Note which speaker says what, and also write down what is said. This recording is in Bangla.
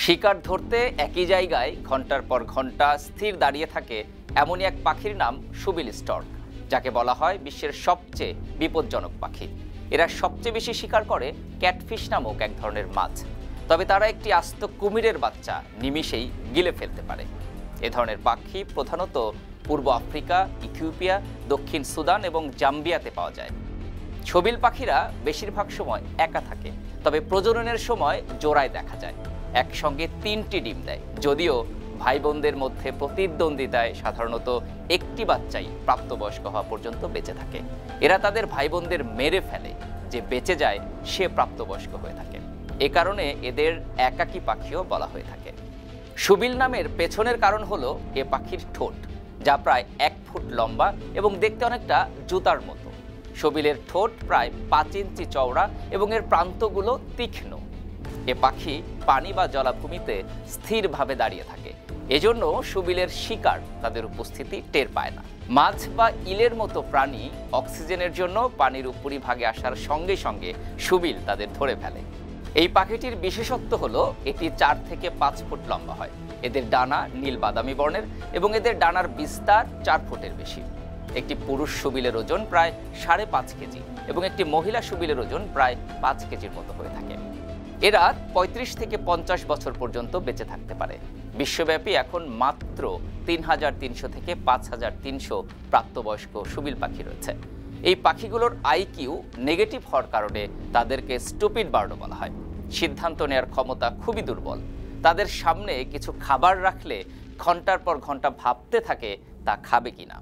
Speaker 1: শিকার ধরতে একই জায়গায় ঘন্টার পর ঘন্টা স্থির দাঁড়িয়ে থাকে এমনই এক পাখির নাম শুবিল স্টর্ক, যাকে বলা হয় বিশ্বের সবচেয়ে বিপজ্জনক পাখি। এরা সবচেয়ে বেশি শিকার করে ক্যাটফিশ নামক এক ধরনের মাছ। তবে তারা একটি আস্ত কুমিরের বাচ্চা নিমিষেই গিলে ফেলতে পারে। এ ধরনের পাখি প্রধানত পূর্ব আফ্রিকা, ইথিওপিয়া, দক্ষিণ সুদান এবং জাম্বিয়াতে পাওয়া যায়। ছবিল পাখিরা বেশিরভাগ সময় একা থাকে, তবে প্রজননের সময় জোড়ায় দেখা যায়। একসঙ্গে 3টি ডিম দেয়, যদিও ভাই বোনদের মধ্যে প্রতিদ্বন্দ্বিতায় সাধারণত একটি বাচ্চাই প্রাপ্তবয়স্ক হওয়া পর্যন্ত বেঁচে থাকে। এরা তাদের ভাই বোনদের মেরে ফেলে, যে বেঁচে যায় সে প্রাপ্তবয়স্ক হয়ে থাকে। এ কারণে এদের একাকী পাখিও বলা হয়ে থাকে। শুবিল নামের পেছনের কারণ হলো এ পাখির ঠোঁট, যা প্রায় 1 ফুট লম্বা এবং দেখতে অনেকটা জুতার মতো। শুবিলের ঠোঁট প্রায় 5 ইঞ্চি চওড়া এবং এর প্রান্তগুলো তীক্ষ্ণ। এ পাখি পানি বা জলাভূমিতে স্থিরভাবে দাঁড়িয়ে থাকে, এজন্য শুবিলের শিকার তাদের উপস্থিতি টের পায় না। মাছ বা ইলের মতো প্রাণী অক্সিজেনের জন্য পানির উপরিভাগে আসার সঙ্গে সঙ্গে শুবিল তাদের ধরে ফেলে। এই পাখিটির বিশেষত্ব হলো এটি 4 থেকে 5 ফুট লম্বা হয়। এদের ডানা নীল বাদামি বর্ণের এবং এদের ডানার বিস্তার 4 ফুটের বেশি। একটি পুরুষ শুবিলের ওজন প্রায় 5.5 কেজি এবং একটি মহিলা শুবিলের ওজন প্রায় 5 কেজির মতো হয়ে থাকে। এরা 35 থেকে 50 বছর পর্যন্ত বেঁচে থাকতে পারে। বিশ্বব্যাপী এখন মাত্র 3300 থেকে 5300 প্রাপ্তবয়স্ক শুবিল পাখি রয়েছে। এই পাখিগুলোর আইকিউ নেগেটিভ হওয়ার কারণে তাদেরকে স্টুপিড বার্ডও বলা হয়। সিদ্ধান্ত নেওয়ার ক্ষমতা খুবই দুর্বল। তাদের সামনে কিছু খাবার রাখলে ঘন্টার পর ঘন্টা ভাবতে থাকে তা খাবে কিনা।